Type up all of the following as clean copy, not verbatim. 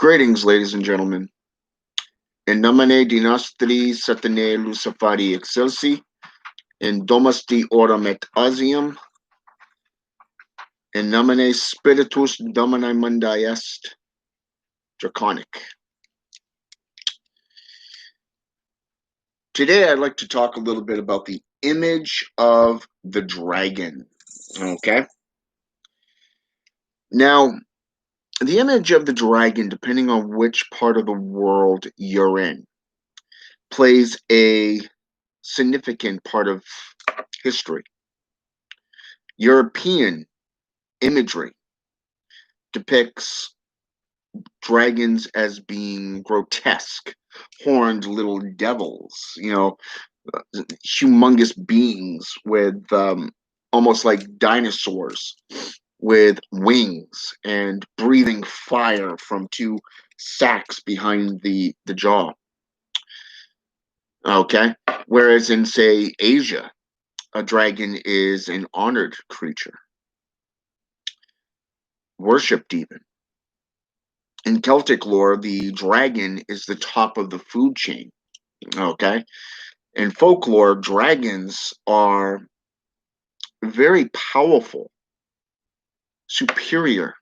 Greetings, ladies and gentlemen. In nomine dinastri satanae luciferi excelsi, in domus deorum et asium, in nomine spiritus domini mundi est, Draconic. Today I'd like to talk a little bit about the image of the dragon, okay? Now, the image of the dragon, depending on which part of the world you're in, plays a significant part of history. European imagery depicts dragons as being grotesque, horned little devils, humongous beings with almost like dinosaurs with wings and breathing fire from two sacs behind the jaw. Okay. Whereas in, say, Asia, a dragon is an honored creature, worshipped even. In Celtic lore, the dragon is the top of the food chain. Okay. In folklore, dragons are very powerful, superior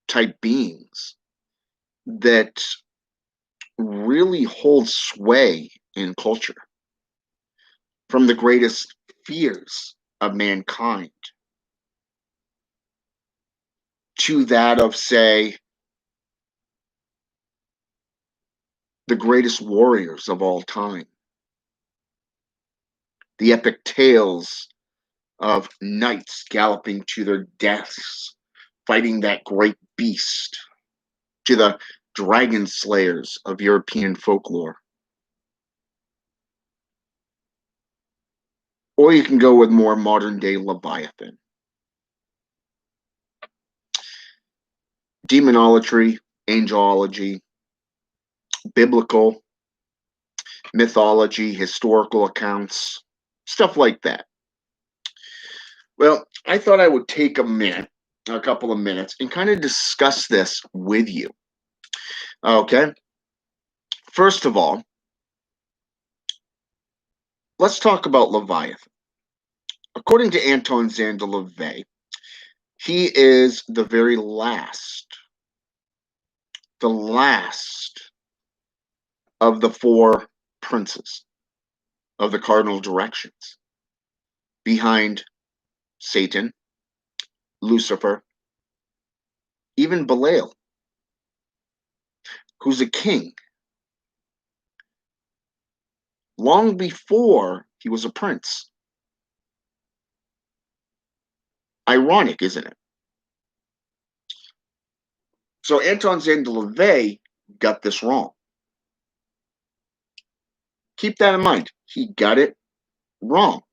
type beings that really hold sway in culture, from the greatest fears of mankind to that of, say, the greatest warriors of all time. The epic tales of knights galloping to their deaths, fighting that great beast, to the dragon slayers of European folklore. Or you can go with more modern day Leviathan. Demonolatry, angelology, biblical, mythology, historical accounts, stuff like that. Well, I thought I would take a couple of minutes, and kind of discuss this with you. Okay. First of all, let's talk about Leviathan. According to Anton Szandor LaVey, he is the last of the four princes of the cardinal directions, behind Satan, Lucifer, even Belial, who's a king, long before he was a prince. Ironic, isn't it? So Anton Szandor LaVey got this wrong. Keep that in mind. He got it wrong.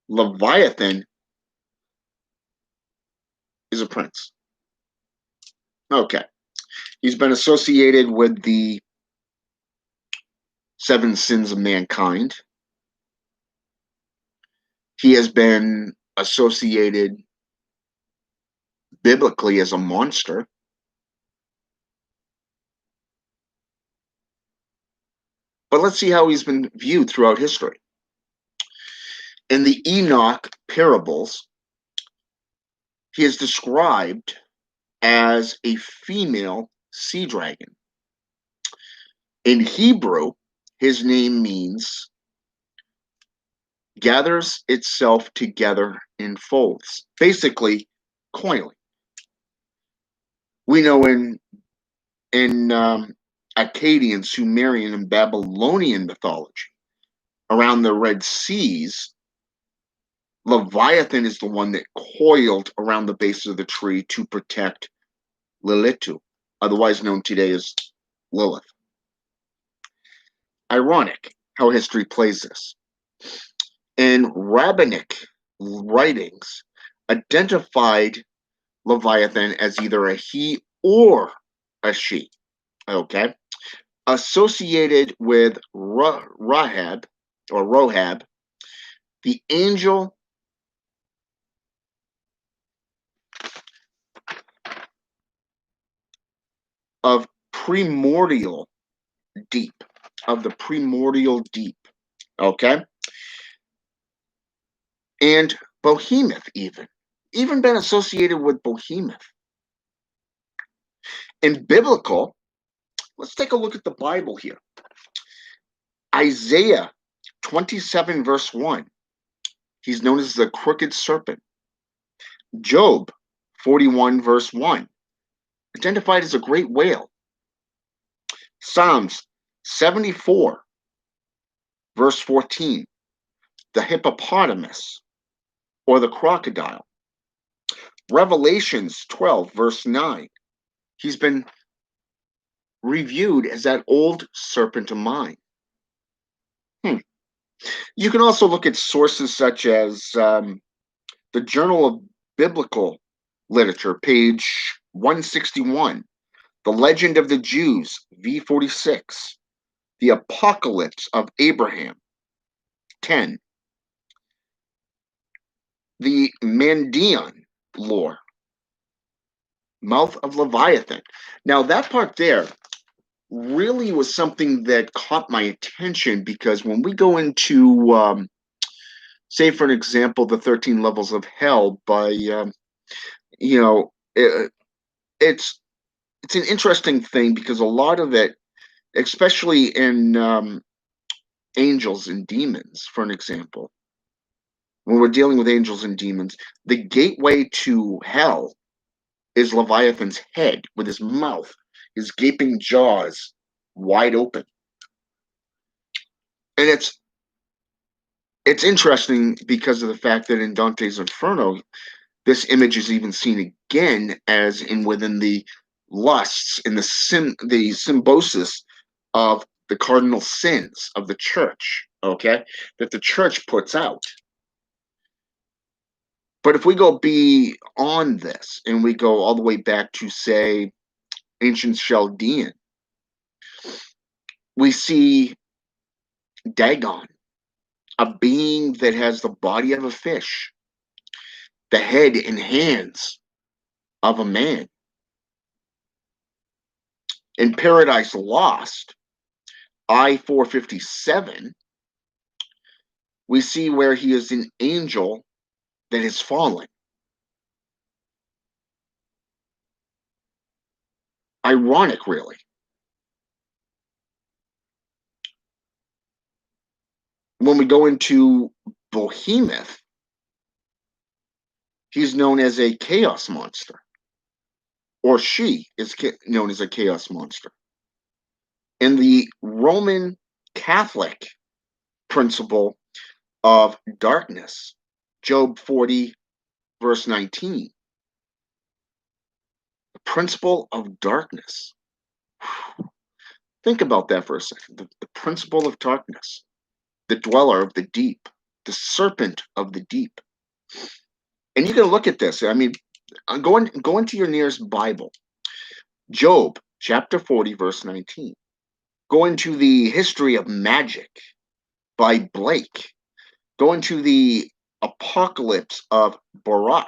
Leviathan is a prince. Okay. He's been associated with the 7 sins of mankind. He has been associated biblically as a monster. But let's see how he's been viewed throughout history. In the Enoch parables, he is described as a female sea dragon. In Hebrew, his name means gathers itself together in folds, basically coiling. We know in Akkadian, Sumerian, and Babylonian mythology, around the Red Seas, Leviathan is the one that coiled around the base of the tree to protect Lilitu, otherwise known today as Lilith. Ironic how history plays this. And rabbinic writings identified Leviathan as either a he or a she. Okay. Associated with Rahab, the angel of primordial deep, of the primordial deep. Okay? And behemoth, even been associated with behemoth. In biblical, let's take a look at the Bible here. Isaiah 27, verse 1. He's known as the crooked serpent. Job 41, verse 1. Identified as a great whale. Psalms 74, verse 14. The hippopotamus or the crocodile. Revelations 12, verse 9. He's been reviewed as that old serpent of mine. You can also look at sources such as the Journal of Biblical Literature, page 161, The Legend of the Jews, V46, The Apocalypse of Abraham, 10, the Mandean lore, Mouth of Leviathan. Now, that part there really was something that caught my attention because when we go into, say, for an example, the 13 Levels of Hell by, it's an interesting thing because a lot of it, especially in angels and demons, for an example, when we're dealing with angels and demons, the gateway to hell is Leviathan's head with his mouth, his gaping jaws wide open. And it's interesting because of the fact that in Dante's Inferno, this image is even seen again as in within the lusts in the symbiosis of the cardinal sins of the church, okay, that the church puts out. But if we go beyond this and we go all the way back to, say, ancient Chaldean, we see Dagon, a being that has the body of a fish, the head and hands of a man. In Paradise Lost, I-457, we see where he is an angel that has fallen. Ironic, really. When we go into Behemoth, he's known as a chaos monster, or she is known as a chaos monster. In the Roman Catholic principle of darkness, Job 40, verse 19, the principle of darkness. Think about that for a second. The principle of darkness, the dweller of the deep, the serpent of the deep. And you can look at this. I mean, go into your nearest Bible. Job chapter 40, verse 19. Go into the History of Magic by Blake. Go into the Apocalypse of Baruch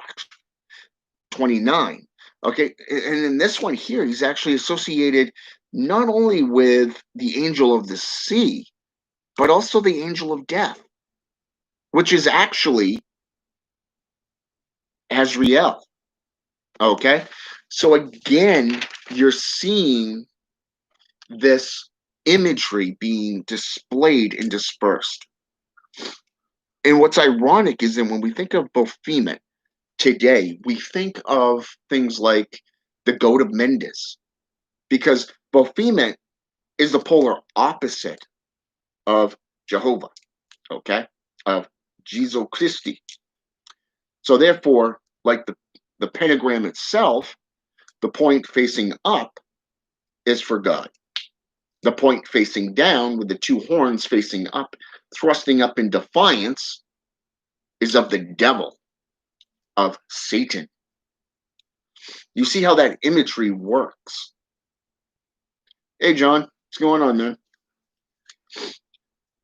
29. Okay, and in this one here, he's actually associated not only with the angel of the sea, but also the angel of death, which is actually Azrael. Okay, so again, you're seeing this imagery being displayed and dispersed. And what's ironic is that when we think of Baphomet today, we think of things like the goat of Mendes, because Baphomet is the polar opposite of Jehovah, okay, of Jesus Christi. So therefore, like the pentagram itself, the point facing up is for God. The point facing down with the two horns facing up, thrusting up in defiance, is of the devil, of Satan. You see how that imagery works. Hey, John, what's going on, man?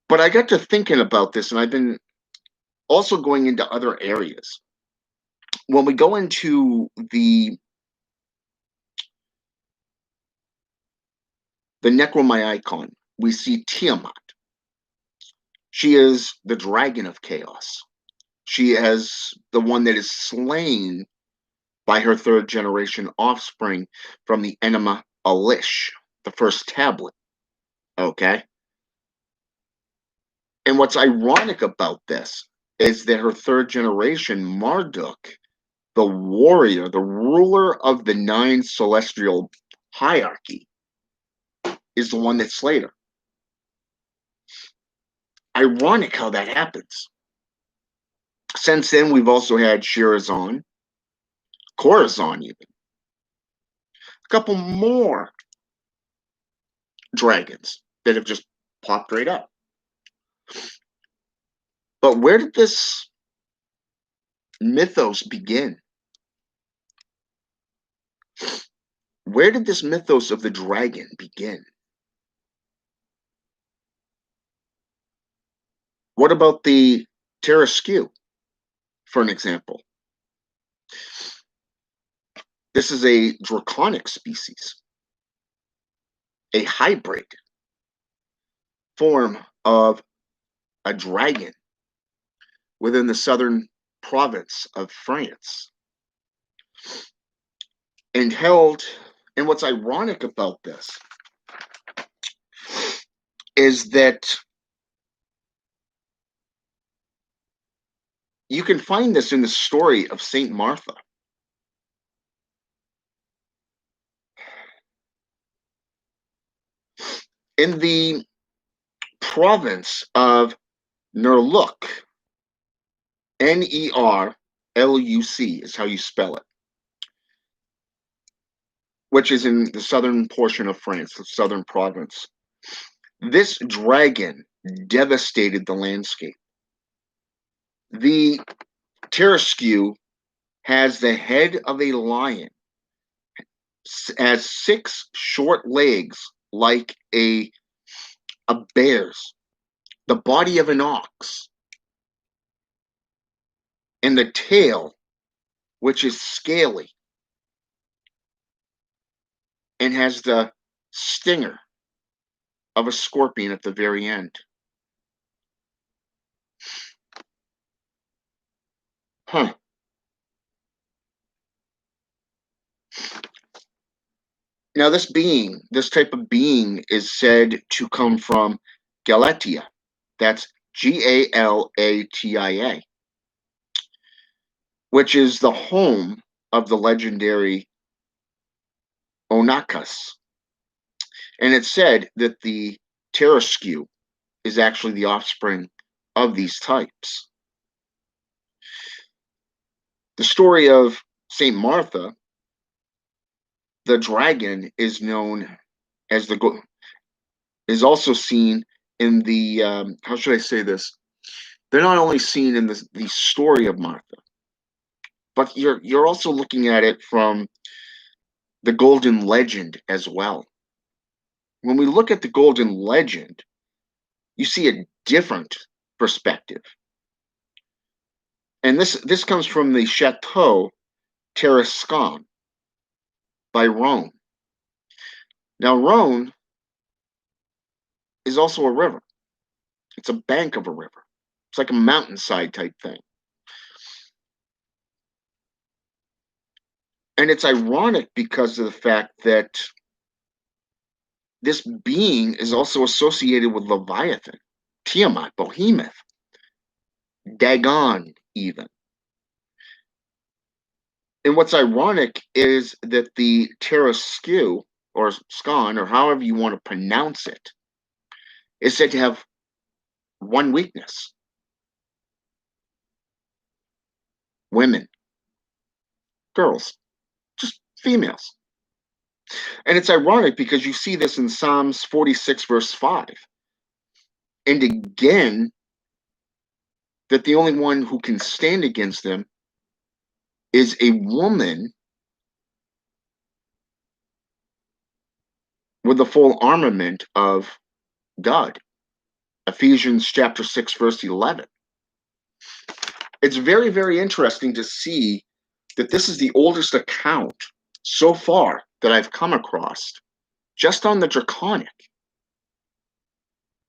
But I got to thinking about this, and I've been also going into other areas. When we go into the the Necromyicon, we see Tiamat. She is the dragon of chaos. She is the one that is slain by her third generation offspring from the Enema Elish, the first tablet. Okay? And what's ironic about this is that her third generation, Marduk, the warrior, the ruler of the nine celestial hierarchy, is the one that slayed her. Ironic how that happens. Since then, we've also had Shirazan, Corazon, even. A couple more dragons that have just popped right up. But where did this mythos begin? Where did this mythos of the dragon begin? What about the Tarasque, for an example? This is a draconic species, a hybrid form of a dragon within the southern province of France. And what's ironic about this is that you can find this in the story of Saint Martha. In the province of Nerluc, Nerluc is how you spell it, which is in the southern portion of France, the southern province. This dragon devastated the landscape. The Tarasque has the head of a lion, has 6 short legs like a bear's, the body of an ox, and the tail, which is scaly, and has the stinger of a scorpion at the very end. Huh. Now, this type of being is said to come from Galatia. That's Galatia, which is the home of the legendary Onakas. And it's said that the Tarasque is actually the offspring of these types. The story of Saint Martha, the dragon, is known as is also seen in the how should I say this? They're not only seen in the story of Martha, but you're also looking at it from the Golden Legend as well. When we look at the Golden Legend, you see a different perspective. And this comes from the Chateau Tarascon by Rhone. Now, Rhone is also a river. It's a bank of a river. It's like a mountainside type thing. And it's ironic because of the fact that this being is also associated with Leviathan, Tiamat, Behemoth, Dagon, even. And what's ironic is that the Tarasque, or Scon, or however you want to pronounce it, is said to have one weakness: women, girls, just females. And it's ironic because you see this in Psalms 46, verse 5. And again, that the only one who can stand against them is a woman with the full armament of God. Ephesians chapter 6, verse 11. It's very, very interesting to see that this is the oldest account so far that I've come across, just on the Draconic.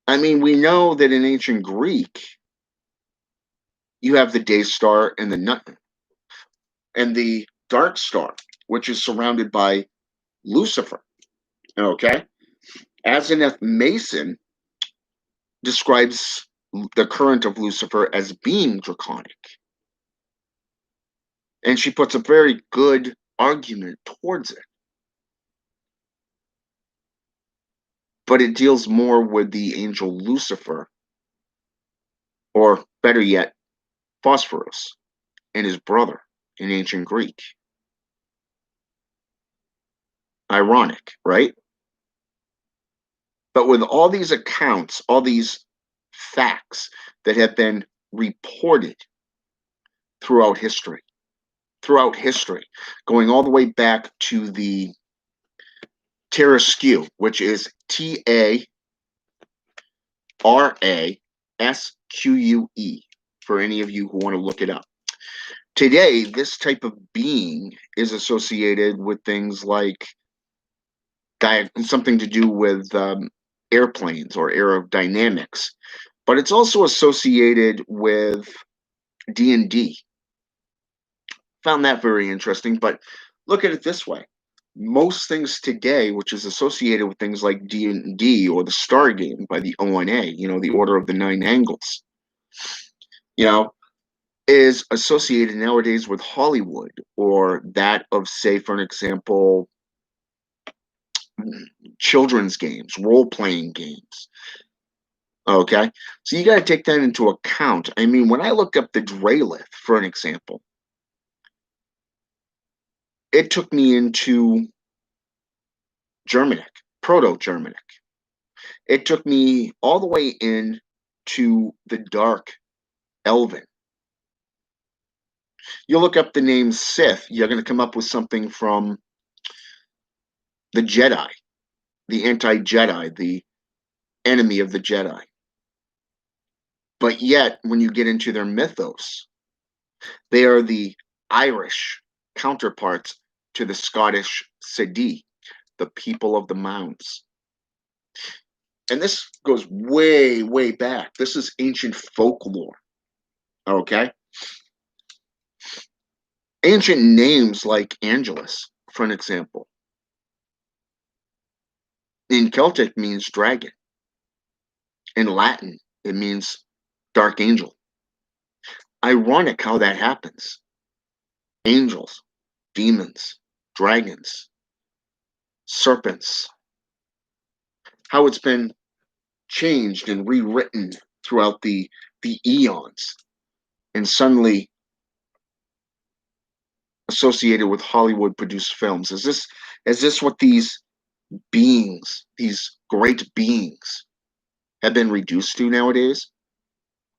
I mean, we know that in ancient Greek, you have the day star and the nut and the dark star, which is surrounded by Lucifer. Okay. Asenath Mason describes the current of Lucifer as being draconic. And she puts a very good argument towards it. But it deals more with the angel Lucifer, or better yet, Phosphorus and his brother in ancient Greek. Ironic, right? But with all these accounts, all these facts that have been reported throughout history, going all the way back to the Tarasque, which is Tarasque, for any of you who want to look it up. Today, this type of being is associated with things like something to do with airplanes or aerodynamics, but it's also associated with D&D. Found that very interesting, but look at it this way. Most things today, which is associated with things like D&D or the Star Game by the ONA, the Order of the Nine Angles, is associated nowadays with Hollywood, or that of, say, for an example, children's games, role-playing games. Okay, so you got to take that into account. I mean, when I look up the Dralith, for an example, it took me into Germanic, Proto-Germanic. It took me all the way in to the Dark Elven. You look up the name Sith, you're going to come up with something from the Jedi, the anti-Jedi, the enemy of the Jedi. But yet, when you get into their mythos, they are the Irish counterparts to the Scottish Sidhe, the people of the mounds. And this goes way, way back. This is ancient folklore. Okay? Ancient names like Angelus, for an example, in Celtic means dragon. In Latin, it means dark angel. Ironic how that happens. Angels, demons, dragons, serpents. How it's been changed and rewritten throughout the eons, and suddenly associated with Hollywood produced films. Is this what these beings, these great beings, have been reduced to nowadays?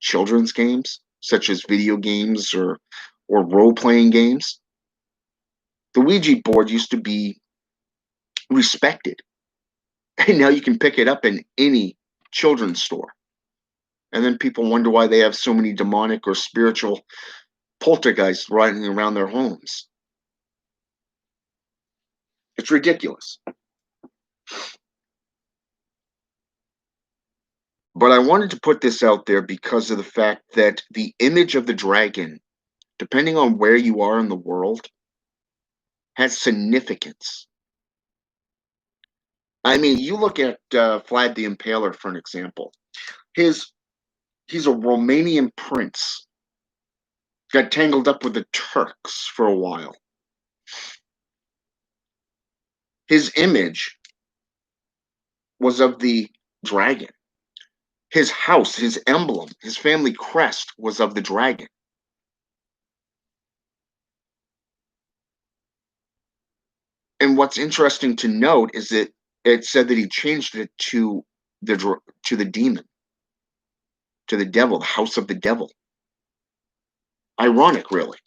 Children's games, such as video games or role-playing games. The Ouija board used to be respected, and now you can pick it up in any children's store. And then people wonder why they have so many demonic or spiritual poltergeists running around their homes. It's ridiculous. But I wanted to put this out there because of the fact that the image of the dragon, depending on where you are in the world, has significance. I mean, you look at Vlad the Impaler, for an example. He's a Romanian prince. Got tangled up with the Turks for a while. His image was of the dragon. His house, his emblem, his family crest was of the dragon. And what's interesting to note is that it said that he changed it to the demon, to the devil, the house of the devil. Ironic, really.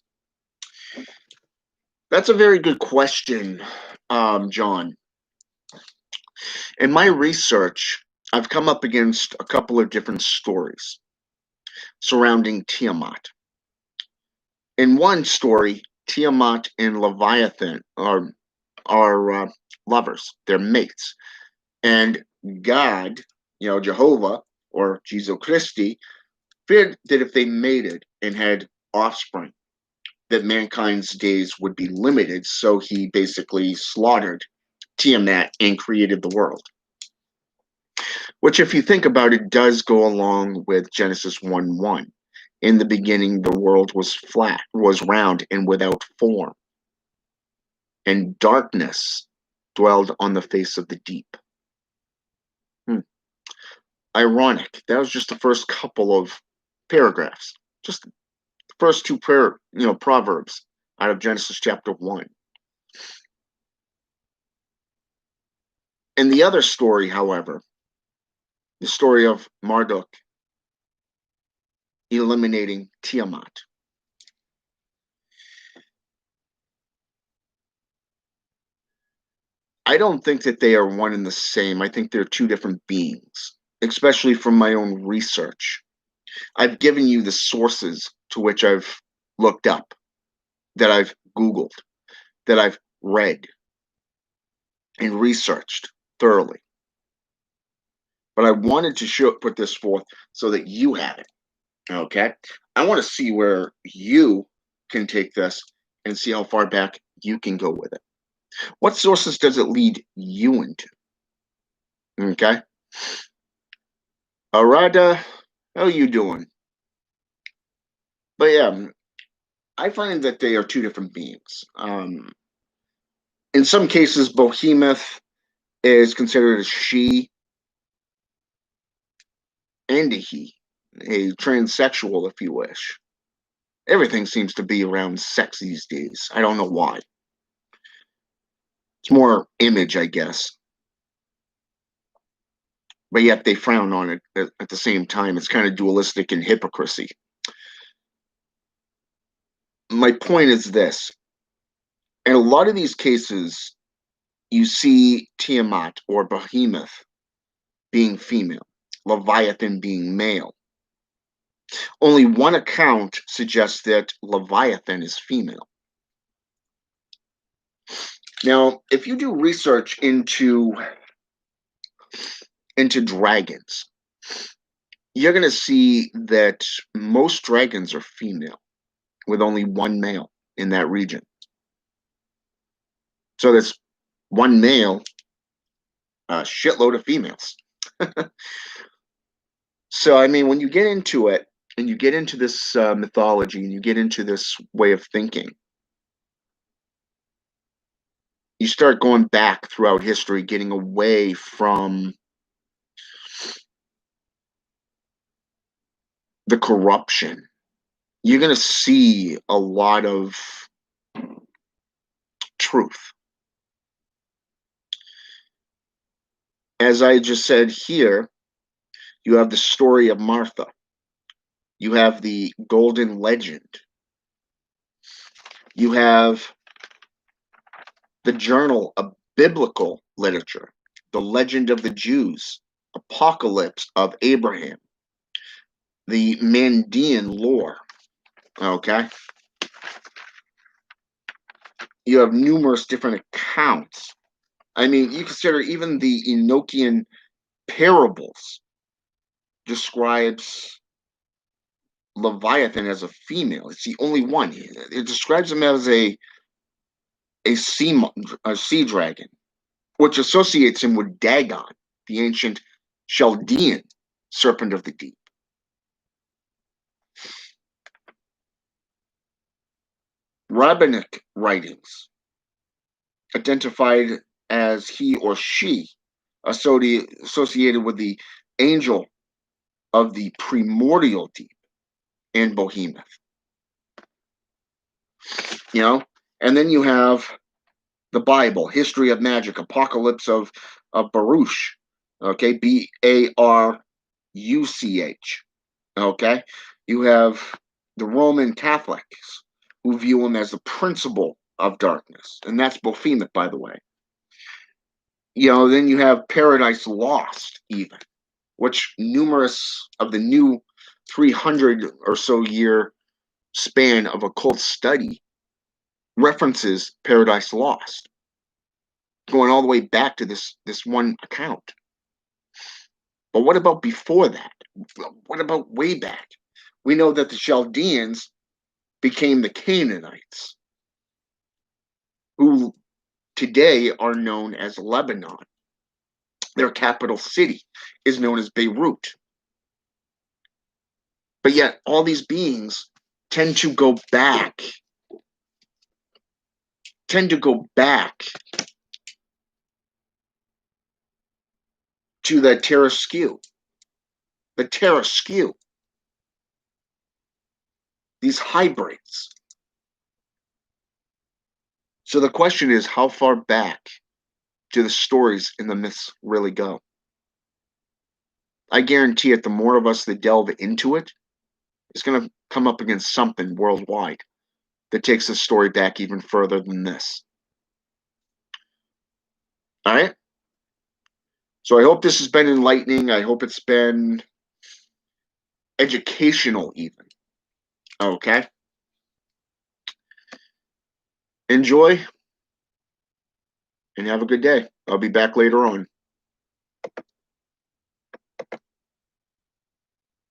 That's a very good question, John. In my research, I've come up against a couple of different stories surrounding Tiamat. In one story, Tiamat and Leviathan are lovers. They're mates. And God, Jehovah or Jesus Christi, feared that if they mated and had offspring, that mankind's days would be limited. So he basically slaughtered Tiamat and created the world. Which, if you think about it, does go along with Genesis 1:1. In the beginning, the world was flat, was round, and without form, and darkness dwelled on the face of the deep. Ironic. That was just the first couple of paragraphs, just the first two proverbs out of Genesis chapter 1. And the other story, however, the story of Marduk eliminating Tiamat. I don't think that they are one and the same. I think they're two different beings, especially from my own research. I've given you the sources to which I've looked up, that I've Googled, that I've read and researched thoroughly. But I wanted to put this forth so that you have it. Okay. I want to see where you can take this and see how far back you can go with it. What sources does it lead you into? Okay. Arada, how are you doing? But yeah, I find that they are two different beings. In some cases, Behemoth is considered a she and a he, a transsexual, if you wish. Everything seems to be around sex these days. I don't know why. It's more image, I guess. But yet they frown on it at the same time. It's kind of dualistic and hypocrisy. My point is this. In a lot of these cases, you see Tiamat or Behemoth being female, Leviathan being male. Only one account suggests that Leviathan is female. Now, if you do research into dragons, you're going to see that most dragons are female, with only one male in that region. So that's one male, a shitload of females. So, I mean, when you get into it, and you get into this mythology, and you get into this way of thinking, you start going back throughout history, getting away from the corruption. You're going to see a lot of truth. As I just said here, you have the story of Martha. You have the Golden Legend. You have the Journal of Biblical Literature, the Legend of the Jews, Apocalypse of Abraham, the Mandean lore. Okay. You have numerous different accounts. I mean, you consider even the Enochian parables describes Leviathan as a female. It's the only one. It describes him as a sea dragon, which associates him with Dagon, the ancient Chaldean serpent of the deep. Rabbinic writings identified as he or she associated with the angel of the primordial deep and Behemoth. And then you have the Bible, History of Magic, Apocalypse of Baruch, okay, Baruch, okay. You have the Roman Catholics who view him as the principle of darkness, and that's Behemoth, by the way. Then you have Paradise Lost, even, which numerous of the new 300 or so year span of occult study references Paradise Lost. going all the way back to this one account. But what about before that? What about way back? We know that the Chaldeans became the Canaanites, who today are known as Lebanon. Their capital city is known as Beirut. But yet, all these beings tend to go back, tend to go back to the Terra Skew, these hybrids. So the question is, how far back do the stories and the myths really go? I guarantee it, the more of us that delve into it, it's going to come up against something worldwide that takes the story back even further than this. All right? So I hope this has been enlightening. I hope it's been educational even. Okay? Enjoy and have a good day. I'll be back later on.